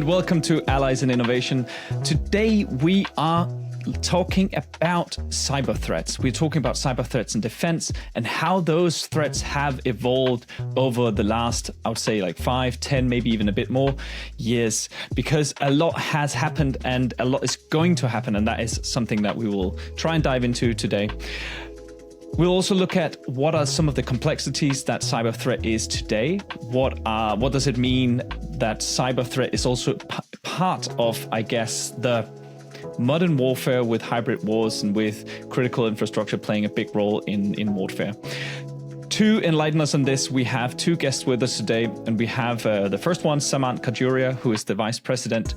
welcome to Allies in Innovation. Today we are talking about cyber threats. We're talking about cyber threats and defense and how those threats have evolved over the last, I would say like 5, 10, maybe even a bit more years, because a lot has happened and a lot is going to happen. And that is something that we will try and dive into today. We'll also look at what are some of the complexities that cyber threat is today. What does it mean that cyber threat is also part of, I guess, the modern warfare with hybrid wars and with critical infrastructure playing a big role in warfare. To enlighten us on this, we have two guests with us today, and we have the first one, Samant Khajuria, who is the Vice President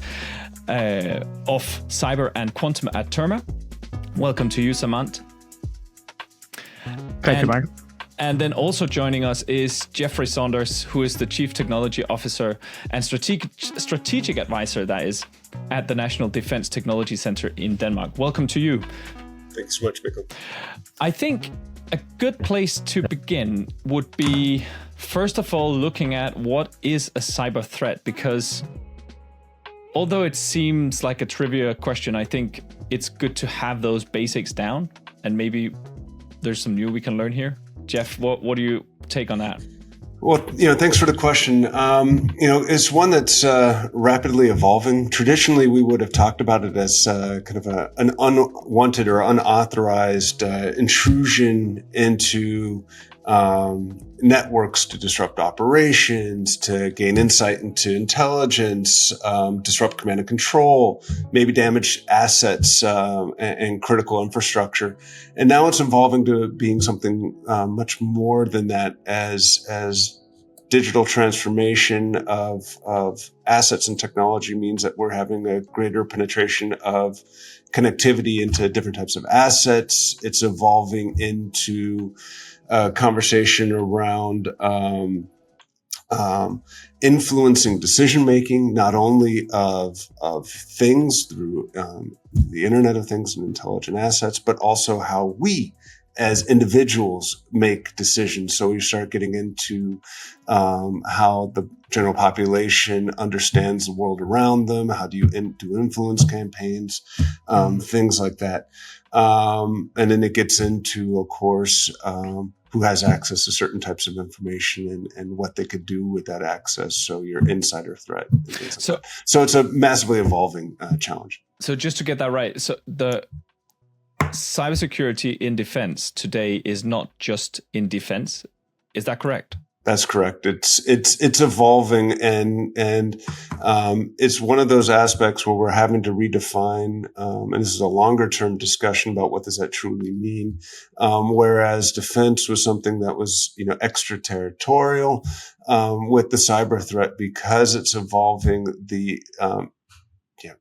of Cyber and Quantum at Terma. Welcome to you, Samant. Thank you, Mike. And then also joining us is Jeffrey Saunders, who is the Chief Technology Officer and Strategic Advisor, that is, at the National Defense Technology Center in Denmark. Welcome to you. Thanks so much, Mikkel. I think a good place to begin would be, first of all, looking at what is a cyber threat, because although it seems like a trivia question, I think it's good to have those basics down, and maybe there's some new we can learn here. Jeff, what do you take on that? Well, thanks for the question. It's one that's rapidly evolving. Traditionally, we would have talked about it as kind of an unwanted or unauthorized intrusion into networks to disrupt operations, to gain insight into intelligence, disrupt command and control, maybe damage assets and critical infrastructure. And now it's evolving to being something much more than that, as digital transformation of assets and technology means that we're having a greater penetration of connectivity into different types of assets. It's evolving into conversation around influencing decision-making, not only of things through the Internet of Things and intelligent assets, but also how we as individuals make decisions. So we start getting into how the general population understands the world around them. How do you do influence campaigns, things like that. And then it gets into, of course, who has access to certain types of information and what they could do with that access. So your insider threat. And things like that. So it's a massively evolving challenge. So just to get that right, so the cybersecurity in defense today is not just in defense. Is that correct? That's correct. It's evolving, and it's one of those aspects where we're having to redefine. And this is a longer term discussion about what does that truly mean. Whereas defense was something that was extraterritorial, with the cyber threat, because it's evolving the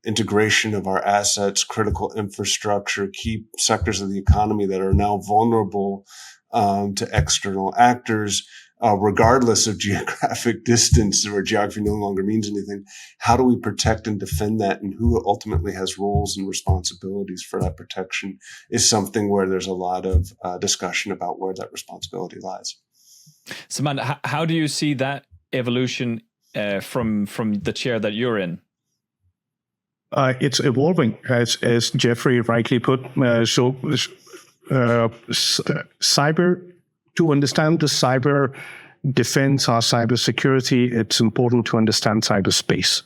integration of our assets, critical infrastructure, key sectors of the economy that are now vulnerable to external actors. Regardless of geographic distance, or geography no longer means anything. How do we protect and defend that, and who ultimately has roles and responsibilities for that protection is something where there's a lot of discussion about where that responsibility lies. Samantha, how do you see that evolution from the chair that you're in? It's evolving, as Jeffrey rightly put. Cyber. To understand the cyber defense or cybersecurity, it's important to understand cyberspace.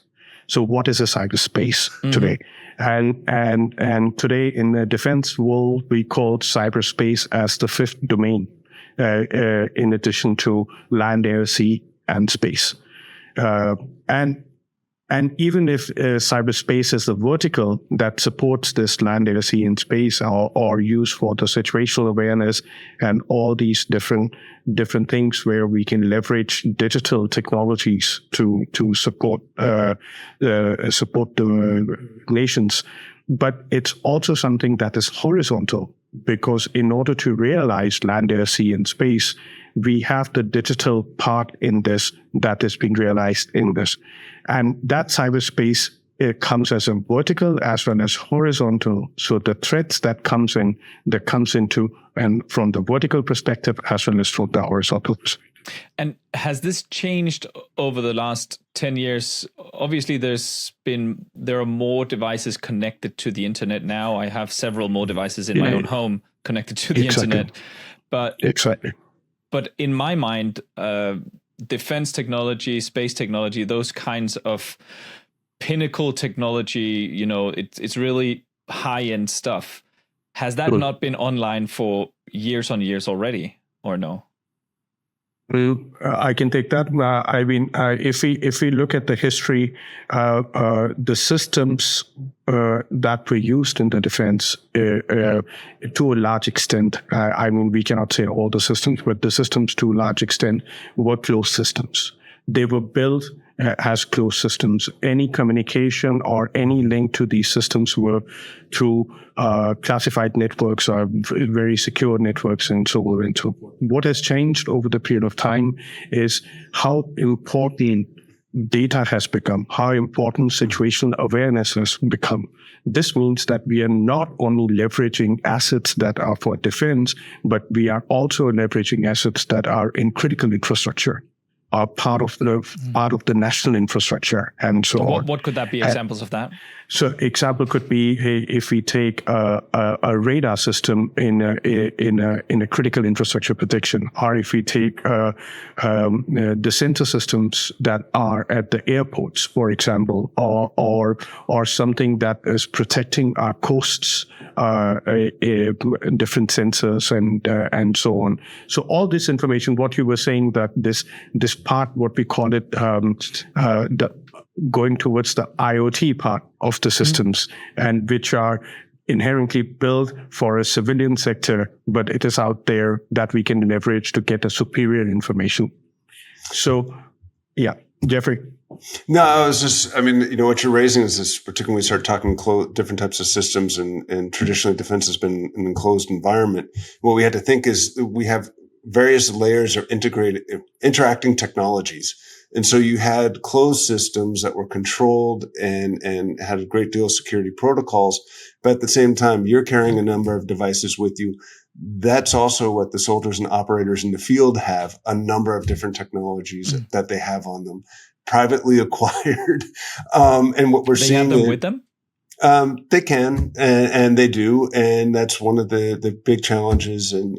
So what is a cyberspace today? And today in the defense world, we call cyberspace as the fifth domain, in addition to land, air, sea, and space. And even if cyberspace is the vertical that supports this land, air, sea, and space, or used for the situational awareness and all these different things where we can leverage digital technologies to support the nations. But it's also something that is horizontal, because in order to realize land, air, sea, and space, we have the digital part in this that is being realized in this. And that cyberspace, it comes as a vertical as well as horizontal. So the threats that comes into, and from the vertical perspective as well as from the horizontal perspective. And has this changed over the last 10 years? Obviously, there are more devices connected to the internet now. I have several more devices in my own home connected to the internet. But But in my mind, defense technology, space technology, those kinds of pinnacle technology, it's really high-end stuff. Has that not been online for years on years already, or no? I can take that. If we look at the history, the systems that were used in the defense, to a large extent, we cannot say all the systems, but the systems to a large extent were closed systems. They were built as closed systems. Any communication or any link to these systems were through classified networks or very secure networks and so on and so forth. What has changed over the period of time is how important data has become, how important situational awareness has become. This means that we are not only leveraging assets that are for defense, but we are also leveraging assets that are in critical infrastructure, are part of the national infrastructure, and so on. What could that be examples of that? So, example could be if we take a radar system in a critical infrastructure protection, or if we take the sensor systems that are at the airports, for example, or something that is protecting our coasts, different sensors and so on. So, all this information, what you were saying, that this part, what we call it, going towards the IoT part of the systems, and which are inherently built for a civilian sector, but it is out there that we can leverage to get a superior information. So, yeah, Jeffrey. No, I was just, what you're raising is this, particularly when we start talking different types of systems, and traditionally defense has been an enclosed environment. What we had to think is we have various layers of interacting technologies. And so you had closed systems that were controlled and had a great deal of security protocols. But at the same time, you're carrying a number of devices with you. That's also what the soldiers and operators in the field have, a number of different technologies that they have on them, privately acquired. And what we're seeing— They have them with them? They can, and they do. And that's one of the big challenges in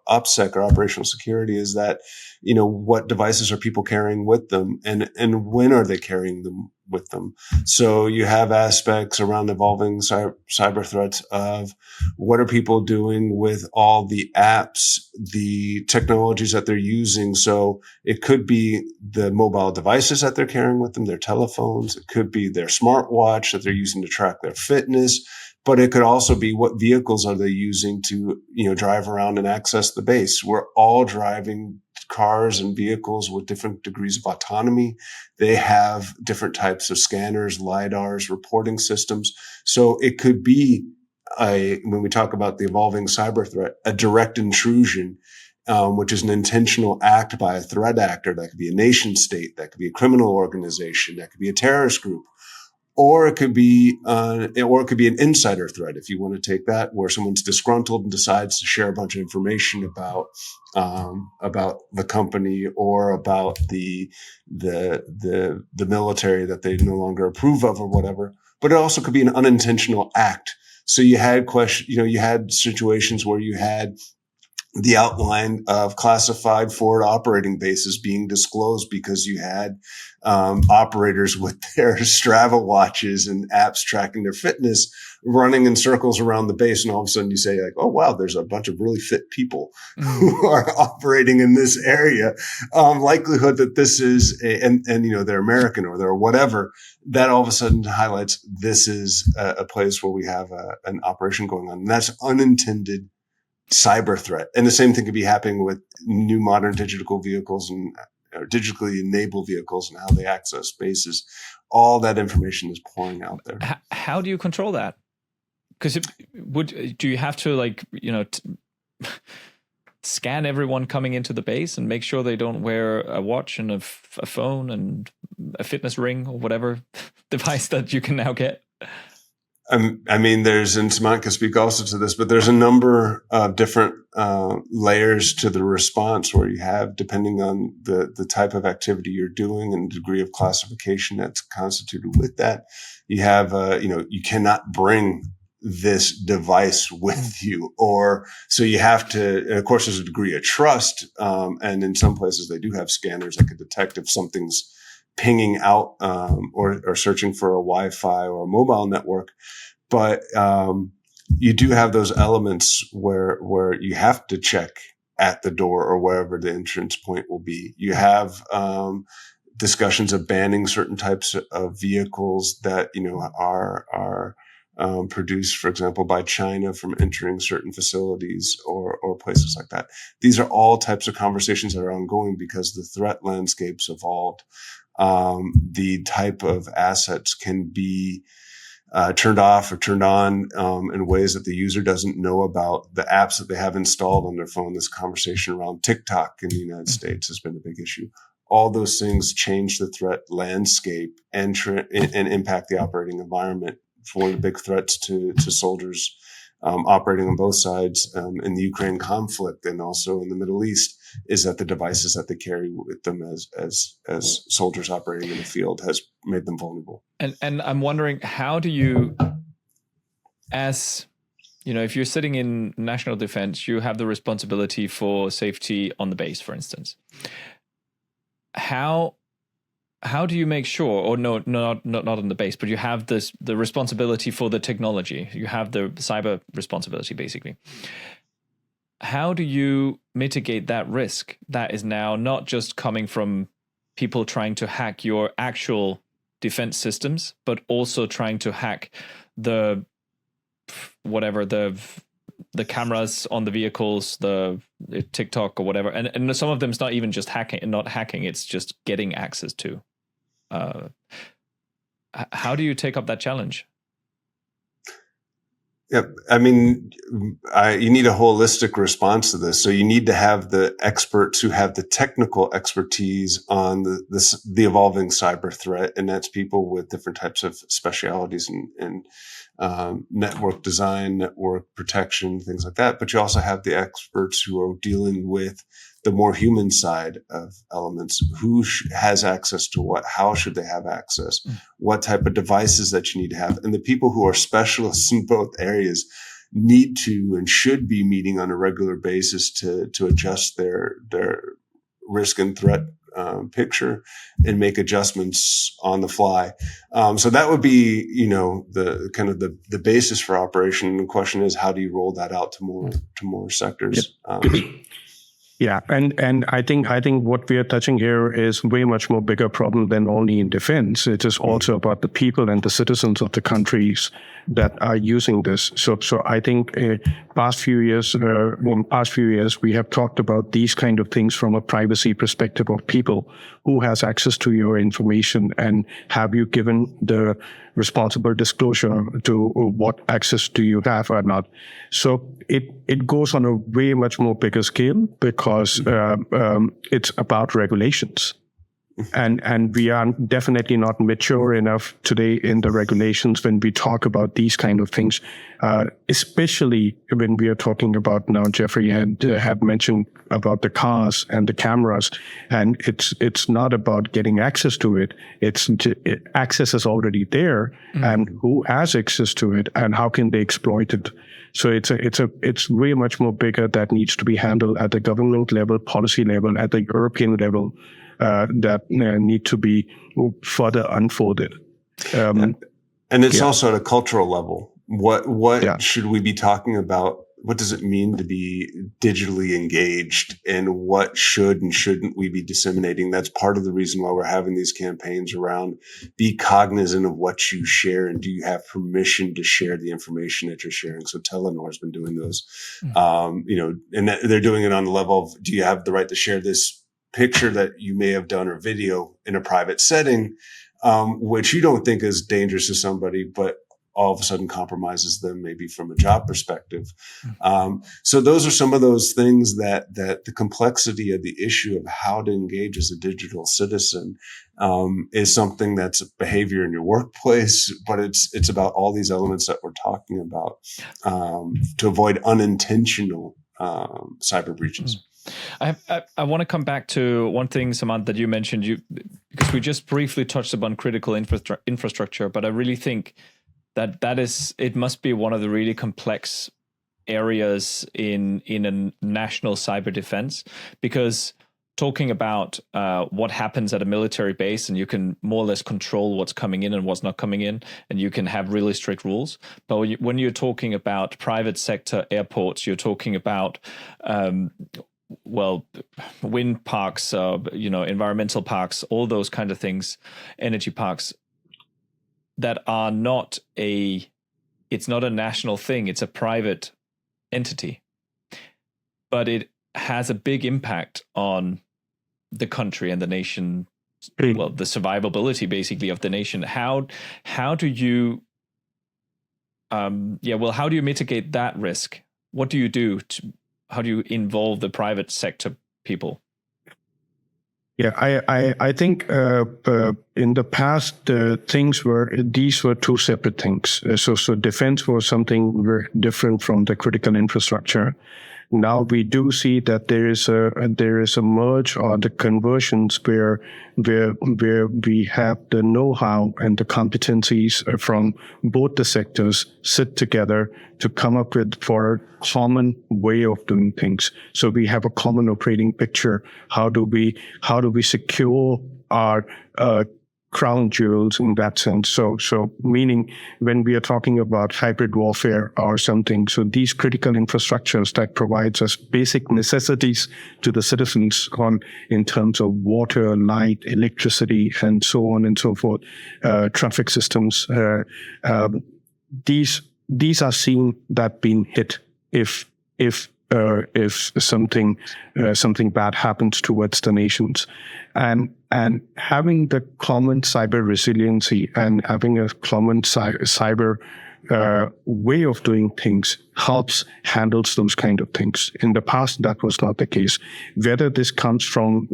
OPSEC, or operational security, is that, what devices are people carrying with them, and when are they carrying them with them? So you have aspects around evolving cyber threats of what are people doing with all the apps, the technologies that they're using. So it could be the mobile devices that they're carrying with them, their telephones. It could be their smartwatch that they're using to track their fitness. But it could also be what vehicles are they using to, drive around and access the base. We're all driving cars and vehicles with different degrees of autonomy. They have different types of scanners, LiDARs, reporting systems. So it could be when we talk about the evolving cyber threat, a direct intrusion, which is an intentional act by a threat actor. That could be a nation state, that could be a criminal organization, that could be a terrorist group. Or it could be an insider threat, if you want to take that, where someone's disgruntled and decides to share a bunch of information about the company or about the military that they no longer approve of or whatever. But it also could be an unintentional act. So you had you had situations where you had the outline of classified forward operating bases being disclosed because you had operators with their Strava watches and apps tracking their fitness running in circles around the base. And all of a sudden you say, like, oh, wow, there's a bunch of really fit people who are operating in this area. Likelihood that this is they're American or they're whatever, that all of a sudden highlights this is a place where we have an operation going on. And that's unintended cyber threat. And the same thing could be happening with new modern digital vehicles and digitally enabled vehicles and how they access spaces. All that information is pouring out there. How do you control that? Because do you have to scan everyone coming into the base and make sure they don't wear a watch and a phone and a fitness ring or whatever device that you can now get? I mean, and Samant can speak also to this, but there's a number of different layers to the response where you have, depending on the type of activity you're doing and degree of classification that's constituted with that, you have, you cannot bring this device with you, or so you have to, and of course there's a degree of trust. And in some places they do have scanners that could detect if something's pinging out, or searching for a Wi-Fi or a mobile network. But, you do have those elements where you have to check at the door or wherever the entrance point will be. You have, discussions of banning certain types of vehicles that, are produced, for example, by China from entering certain facilities or places like that. These are all types of conversations that are ongoing because the threat landscape's evolved. The type of assets can be turned off or turned on in ways that the user doesn't know about. The apps that they have installed on their phone, this conversation around TikTok in the United States has been a big issue. All those things change the threat landscape and impact the operating environment. One of the big threats to soldiers operating on both sides in the Ukraine conflict and also in the Middle East is that the devices that they carry with them as soldiers operating in the field has made them vulnerable. And I'm wondering, how do you, as if you're sitting in national defense, you have the responsibility for safety on the base, for instance. How do you make sure, or not on the base, but you have the responsibility for the technology, you have the cyber responsibility, basically. How do you mitigate that risk that is now not just coming from people trying to hack your actual defense systems, but also trying to hack the cameras on the vehicles, the TikTok or whatever, and some of them is not even just hacking, it's just getting access to. How do you take up that challenge? Yeah, I mean, you need a holistic response to this. So you need to have the experts who have the technical expertise on the evolving cyber threat, and that's people with different types of specialities and network design, network protection, things like that. But you also have the experts who are dealing with the more human side of elements. Who has access to what? How should they have access? What type of devices that you need to have? And the people who are specialists in both areas need to and should be meeting on a regular basis to adjust their risk and threat picture and make adjustments on the fly. So that would be, the kind of the basis for operation. The question is, how do you roll that out to more sectors? Yep. Yeah, and I think what we are touching here is way much more bigger problem than only in defense. It is also about the people and the citizens of the countries that are using this. So I think past few years, we have talked about these kind of things from a privacy perspective of people who has access to your information, and have you given the responsible disclosure to what access do you have or not. So it goes on a way much more bigger scale because it's about regulations. And we are definitely not mature enough today in the regulations when we talk about these kind of things, especially when we are talking about now, Jeffrey had mentioned about the cars and the cameras, and it's not about getting access to it. Access is already there, and who has access to it, and how can they exploit it? So it's way much more bigger that needs to be handled at the government level, policy level, at the European level. That need to be further unfolded. And it's also at a cultural level. What should we be talking about? What does it mean to be digitally engaged, and what should and shouldn't we be disseminating? That's part of the reason why we're having these campaigns around be cognizant of what you share, and do you have permission to share the information that you're sharing? So Telenor's been doing those, and they're doing it on the level of, do you have the right to share this picture that you may have done or video in a private setting, which you don't think is dangerous to somebody, but all of a sudden compromises them, maybe from a job perspective. So those are some of those things that the complexity of the issue of how to engage as a digital citizen is something that's a behavior in your workplace, but it's about all these elements that we're talking about to avoid unintentional cyber breaches. I want to come back to one thing, Samant, that you mentioned, because we just briefly touched upon critical infrastructure, but I really think that it must be one of the really complex areas in a national cyber defense, because talking about what happens at a military base, and you can more or less control what's coming in and what's not coming in, and you can have really strict rules. But when you're talking about private sector airports, you're talking about wind parks, environmental parks, all those kind of things, energy parks that are it's not a national thing, it's a private entity. But it has a big impact on the country and the nation, the survivability basically of the nation. How do you how do you mitigate that risk? What do you do how do you involve the private sector people? Yeah, I think in the past these were two separate things. So defense was something very different from the critical infrastructure. Now we do see that there is a merge or the conversions where we have the know-how and the competencies from both the sectors sit together to come up for a common way of doing things. So we have a common operating picture. How do we secure our crown jewels in that sense? So meaning when we are talking about hybrid warfare or something, so these critical infrastructures that provides us basic necessities to the citizens in terms of water, light, electricity, and so on and so forth, traffic systems, these are seen that being hit if something bad happens towards the nations, and having the common cyber resiliency and having a common cyber way of doing things helps handles those kind of things. In the past, that was not the case. Whether this comes from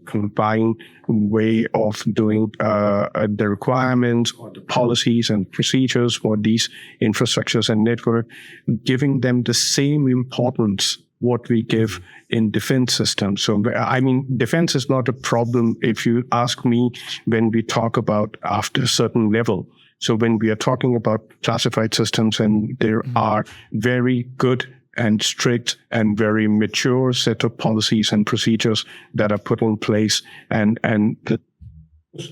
combined way of doing the requirements or the policies and procedures for these infrastructures and network, giving them the same importance what we give in defense systems. So, I mean, defense is not a problem if you ask me when we talk about after a certain level. So when we are talking about classified systems, and there are very good and strict and very mature set of policies and procedures that are put in place, and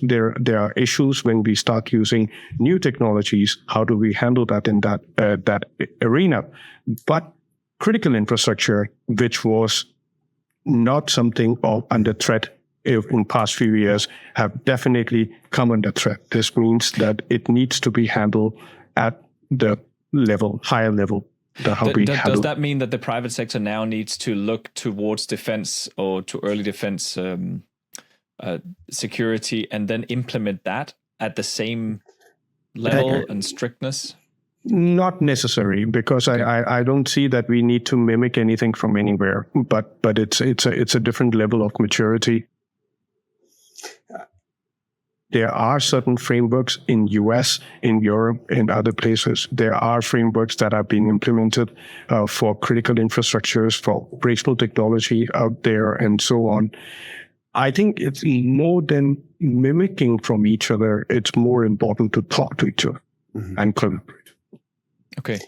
there are issues when we start using new technologies. How do we handle that in that arena? But critical infrastructure, which was not something under threat in past few years, have definitely come under threat. This means that it needs to be handled at the higher level. Does that mean that the private sector now needs to look towards defense or to early defense security and then implement that at the same level and strictness? Not necessary, because I don't see that we need to mimic anything from anywhere, but it's a different level of maturity. There are certain frameworks in US, in Europe, in other places. There are frameworks that are being implemented for critical infrastructures, for operational technology out there, and so on. I think it's more than mimicking from each other. It's more important to talk to each other and collaborate. Okay.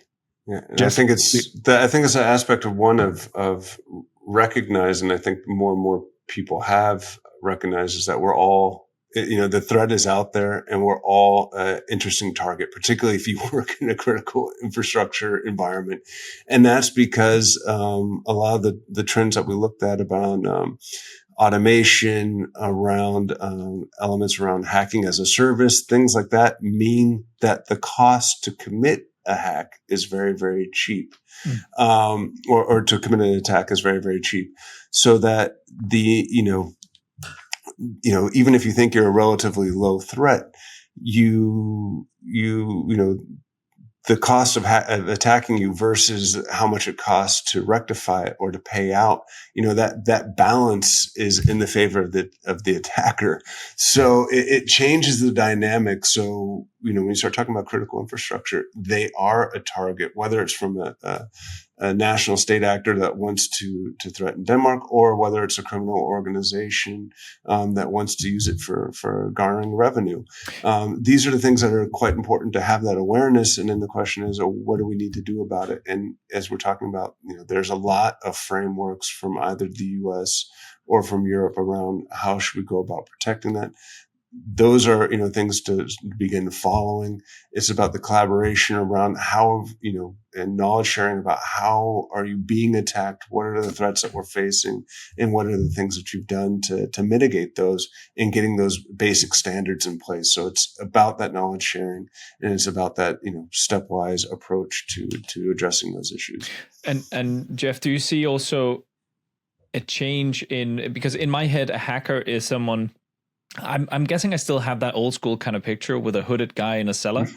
Yeah, and I think it's an aspect of recognizing. I think more and more people have recognized is that we're all, the threat is out there, and we're all an interesting target, particularly if you work in a critical infrastructure environment. And that's because a lot of the trends that we looked at about automation, around elements around hacking as a service, things like that, mean that the cost to commit a hack is very, very cheap, or to commit an attack is very, very cheap. So that even if you think you're a relatively low threat, the cost of attacking you versus how much it costs to rectify it or to pay out, that balance is in the favor of the attacker. So it changes the dynamic. So, when you start talking about critical infrastructure, they are a target, whether it's from a national state actor that wants to threaten Denmark, or whether it's a criminal organization that wants to use it for garnering revenue. These are the things that are quite important to have that awareness. And then the question is, what do we need to do about it? And as we're talking about, there's a lot of frameworks from either the US or from Europe around how should we go about protecting that. Those are, things to begin following. It's about the collaboration around how, and knowledge sharing about how are you being attacked? What are the threats that we're facing? And what are the things that you've done to mitigate those, and getting those basic standards in place. So it's about that knowledge sharing, and it's about that, stepwise approach to addressing those issues. And Jeff, do you see also a change because in my head, a hacker is someone, I'm guessing I still have that old school kind of picture with a hooded guy in a cellar,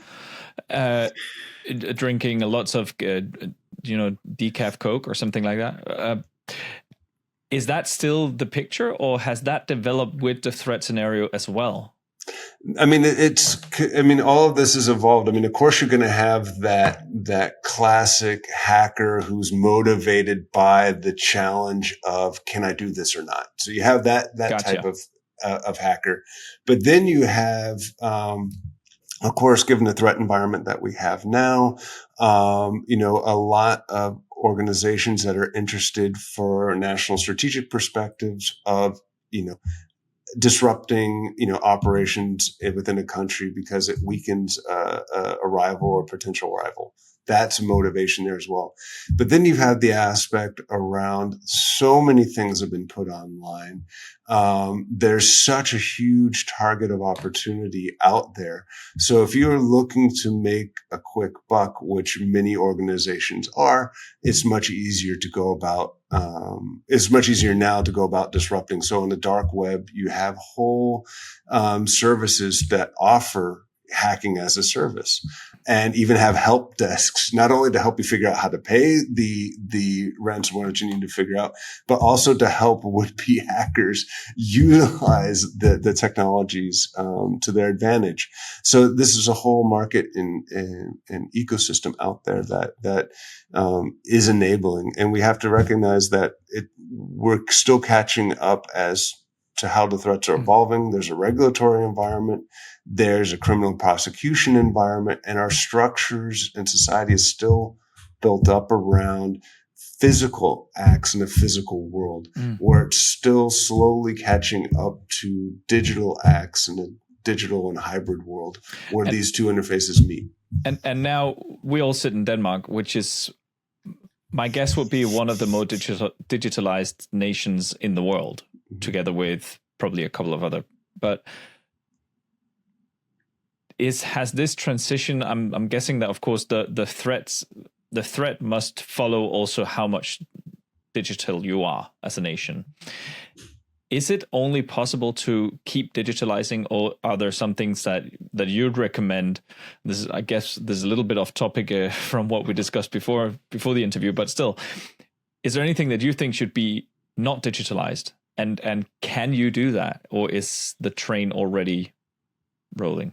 drinking lots of, decaf Coke or something like that. Is that still the picture, or has that developed with the threat scenario as well? I mean, all of this has evolved. I mean, of course, you're going to have that classic hacker who's motivated by the challenge of, can I do this or not? So you have that Gotcha. type of hacker. But then you have, of course, given the threat environment that we have now, a lot of organizations that are interested for national strategic perspectives of, disrupting, operations within a country because it weakens a rival or potential rival. That's motivation there as well. But then you have the aspect around so many things have been put online. There's such a huge target of opportunity out there. So if you're looking to make a quick buck, which many organizations are, it's much easier to go about. It's much easier now to go about disrupting. So on the dark web, you have whole services that offer hacking as a service, and even have help desks, not only to help you figure out how to pay the ransomware that you need to figure out, but also to help would-be hackers utilize the technologies to their advantage. So this is a whole market and ecosystem out there that is enabling, and we have to recognize that we're still catching up as to how the threats are evolving. There's a regulatory environment, there's a criminal prosecution environment, and our structures and society is still built up around physical acts in the physical world, where it's still slowly catching up to digital acts in the digital and hybrid world, where these two interfaces meet. And now we all sit in Denmark, which is, my guess would be, one of the more digitalized nations in the world, together with probably a couple of other. But has this transition? I'm guessing that, of course, the threat must follow also how much digital you are as a nation. Is it only possible to keep digitalizing, or are there some things that you'd recommend? I guess there's a little bit off topic from what we discussed before the interview, but still, is there anything that you think should be not digitalized? And can you do that, or is the train already rolling?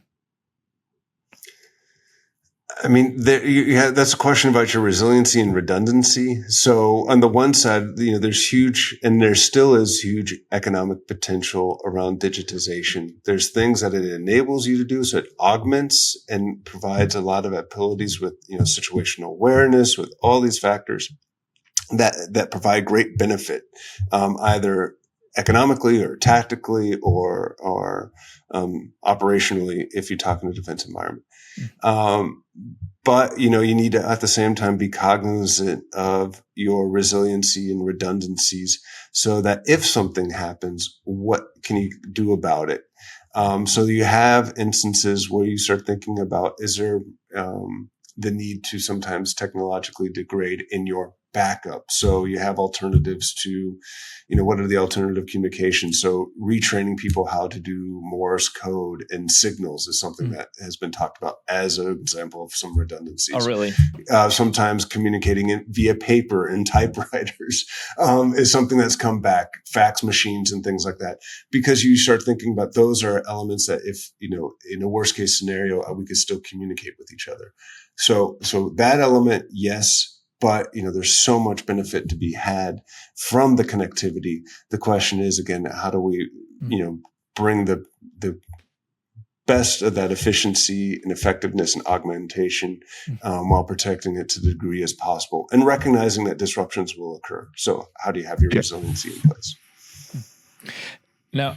I mean, that's a question about your resiliency and redundancy. So on the one side, there's huge, and there still is huge economic potential around digitization. There's things that it enables you to do. So it augments and provides a lot of abilities with, situational awareness, with all these factors that provide great benefit, either economically or tactically or operationally, if you talk in a defense environment. But, you need to, at the same time, be cognizant of your resiliency and redundancies, so that if something happens, what can you do about it? So you have instances where you start thinking about, is there the need to sometimes technologically degrade in your backup. So you have alternatives to, what are the alternative communications? So retraining people how to do Morse code and signals is something that has been talked about as an example of some redundancies. Oh, really? Sometimes communicating it via paper and typewriters is something that's come back, fax machines and things like that, because you start thinking about those are elements that if, in a worst case scenario, we could still communicate with each other. So that element, yes. But, there's so much benefit to be had from the connectivity. The question is, again, how do we, bring the best of that efficiency and effectiveness and augmentation while protecting it to the degree as possible and recognizing that disruptions will occur. So how do you have your resiliency in place? Now,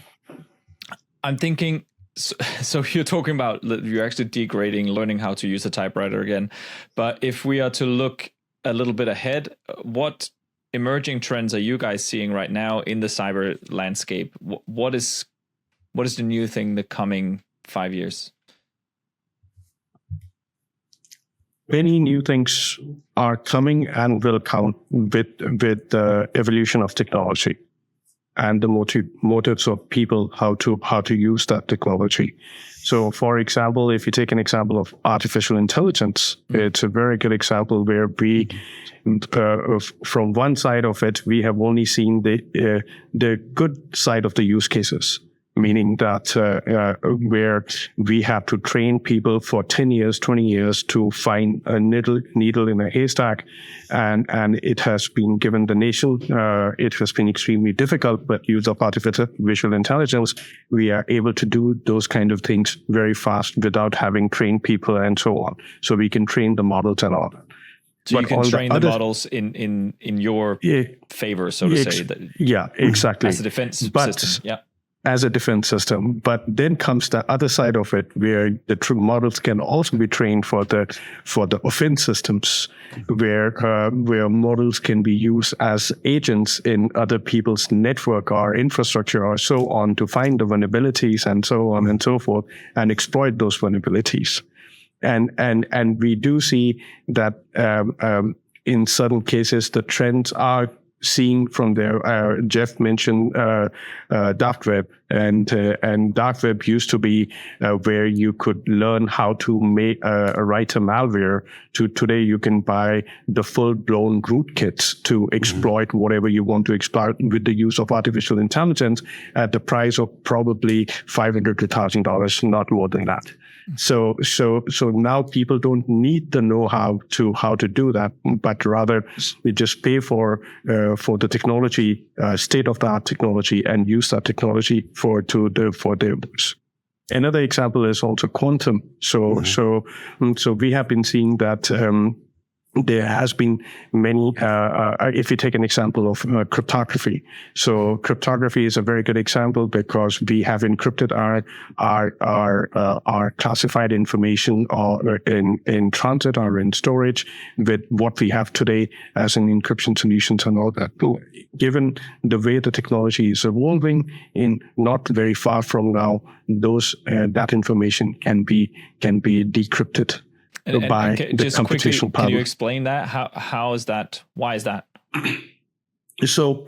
I'm thinking, so you're talking about you're actually degrading, learning how to use a typewriter again. But if we are to look a little bit ahead, what emerging trends are you guys seeing right now in the cyber landscape? What is the new thing the coming 5 years? Many new things are coming and will come with the evolution of technology and the motives of people how to use that technology. So, for example, if you take an example of artificial intelligence, it's a very good example where we, from one side of it, we have only seen the good side of the use cases. Meaning that where we have to train people for 10 years, 20 years to find a needle in a haystack. And it has been given the nation, it has been extremely difficult, but use of artificial intelligence, we are able to do those kind of things very fast without having trained people and so on. So we can train the models and all that. So you can train the models in your favor, so to say. Yeah, exactly. As a defense system, yeah. As a defense system. But then comes the other side of it, where the true models can also be trained for the offense systems, where models can be used as agents in other people's network or infrastructure or so on to find the vulnerabilities and so on and so forth and exploit those vulnerabilities. And we do see that in certain cases the trends are seen from there. Jeff mentioned dark web, and dark web used to be where you could learn how to write a malware. To today, you can buy the full-blown rootkits to exploit whatever you want to exploit with the use of artificial intelligence at the price of probably $500 to $1,000, not more than that. So now people don't need the know-how to how to do that, but rather we just pay for the technology, state-of-the-art technology, and use that technology for their use. Another example is also quantum. So we have been seeing that. There has been many, if you take an example of cryptography. So cryptography is a very good example because we have encrypted our classified information or in transit or in storage with what we have today as an encryption solutions and all that. Given the way the technology is evolving, in not very far from now, that information can be decrypted. By the computational power. Can you explain that? How is that? Why is that? So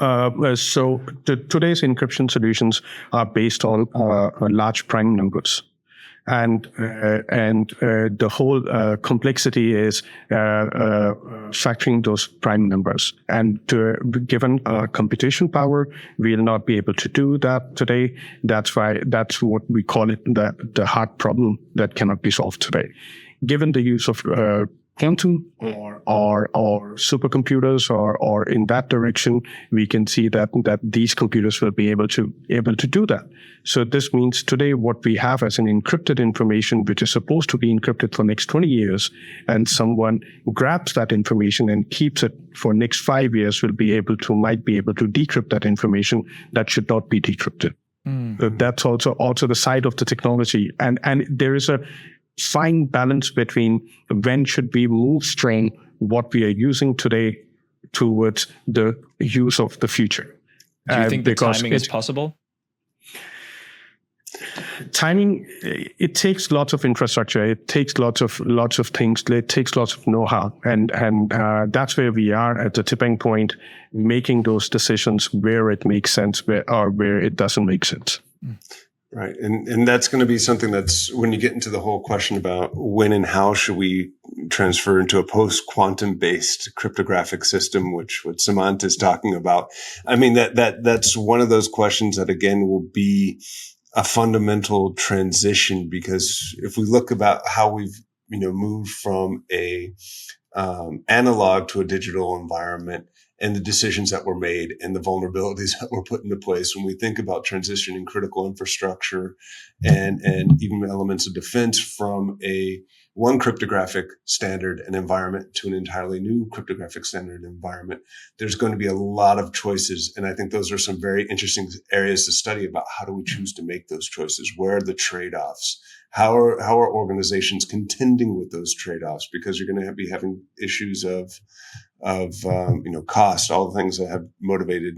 today's encryption solutions are based on large prime numbers, and the whole complexity is factoring those prime numbers. And given computation power, we'll not be able to do that today. That's what we call it the hard problem that cannot be solved today. Given the use of quantum or supercomputers or in that direction, we can see that these computers will be able to do that. So this means today what we have as an encrypted information, which is supposed to be encrypted for next 20 years, and someone grabs that information and keeps it for next 5 years, might be able to decrypt that information that should not be decrypted. That's also the side of the technology, and there is a fine balance between when should we move strain what we are using today towards the use of the future. Do you think the timing is possible? Timing, it takes lots of infrastructure. It takes lots of things. It takes lots of know-how, and that's where we are at the tipping point, making those decisions where it makes sense, where it doesn't make sense. Right. And that's going to be something that's when you get into the whole question about when and how should we transfer into a post-quantum based cryptographic system, which what Samant is talking about. I mean, that's one of those questions that again will be a fundamental transition, because if we look about how we've, moved from a analog to a digital environment, and the decisions that were made and the vulnerabilities that were put into place when we think about transitioning critical infrastructure and even elements of defense from one cryptographic standard and environment to an entirely new cryptographic standard environment, there's going to be a lot of choices. And I think those are some very interesting areas to study about how do we choose to make those choices? Where are the trade-offs? How are organizations contending with those trade-offs? Because you're going to be having issues of cost, all the things that have motivated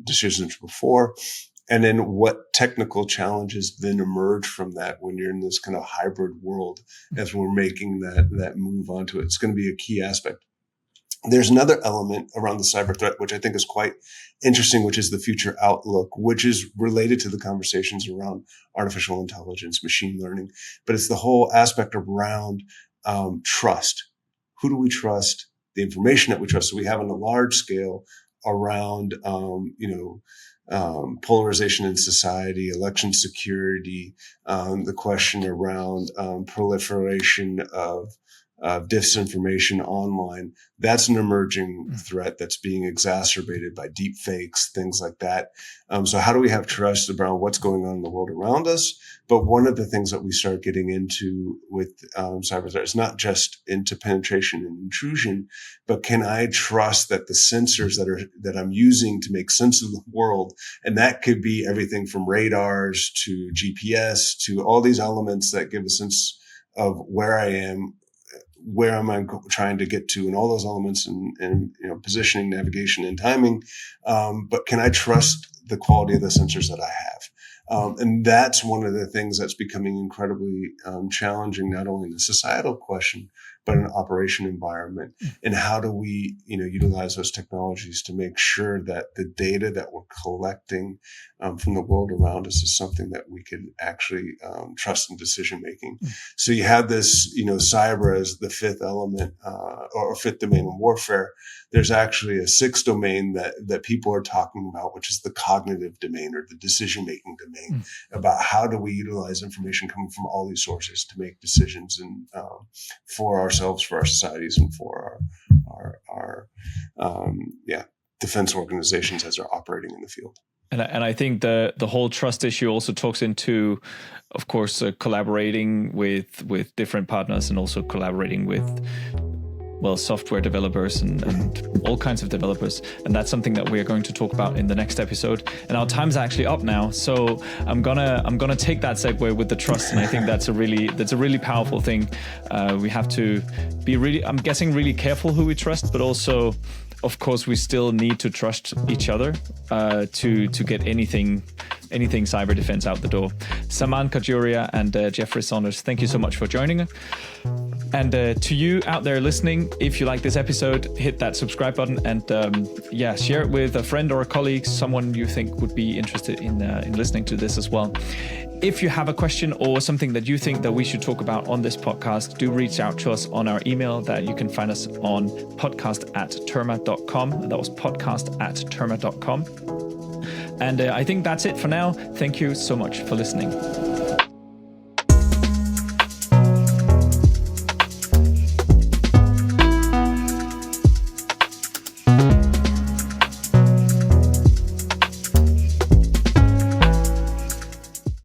decisions before. And then what technical challenges then emerge from that when you're in this kind of hybrid world as we're making that move onto it. It's going to be a key aspect. There's another element around the cyber threat, which I think is quite interesting, which is the future outlook, which is related to the conversations around artificial intelligence, machine learning. But it's the whole aspect around trust. Who do we trust? The information that we trust. So we have on a large scale around, polarization in society, election security, the question around proliferation of disinformation online. That's an emerging threat that's being exacerbated by deep fakes, things like that. So how do we have trust around what's going on in the world around us? But one of the things that we start getting into with cyber threat is not just into penetration and intrusion, but can I trust that the sensors that I'm using to make sense of the world, and that could be everything from radars to GPS to all these elements that give a sense of where I am, where am I trying to get to, and all those elements and positioning, navigation, and timing. But can I trust the quality of the sensors that I have? And that's one of the things that's becoming incredibly challenging, not only in the societal question, but in an operation environment. And how do we, utilize those technologies to make sure that the data that we're collecting from the world around us is something that we can actually trust in decision making. So you have this, cyber as the fifth element or fifth domain in warfare. There's actually a sixth domain that people are talking about, which is the cognitive domain or the decision making domain, about how do we utilize information coming from all these sources to make decisions and for ourselves, for our societies, and for our defense organizations as they're operating in the field. And I think the whole trust issue also talks into, of course, collaborating with different partners and also collaborating with, software developers and all kinds of developers. And that's something that we are going to talk about in the next episode. And our time's actually up now. So I'm gonna take that segue with the trust. And I think that's a really powerful thing. We have to be really careful who we trust, but also, of course, we still need to trust each other to get anything cyber defense out the door. Samant Khajuria and Jeffrey Saunders, thank you so much for joining us. And to you out there listening, if you like this episode, hit that subscribe button and share it with a friend or a colleague, someone you think would be interested in listening to this as well. If you have a question or something that you think that we should talk about on this podcast, do reach out to us on our email that you can find us on podcast@terma.com. That was podcast@terma.com. And I think that's it for now. Thank you so much for listening.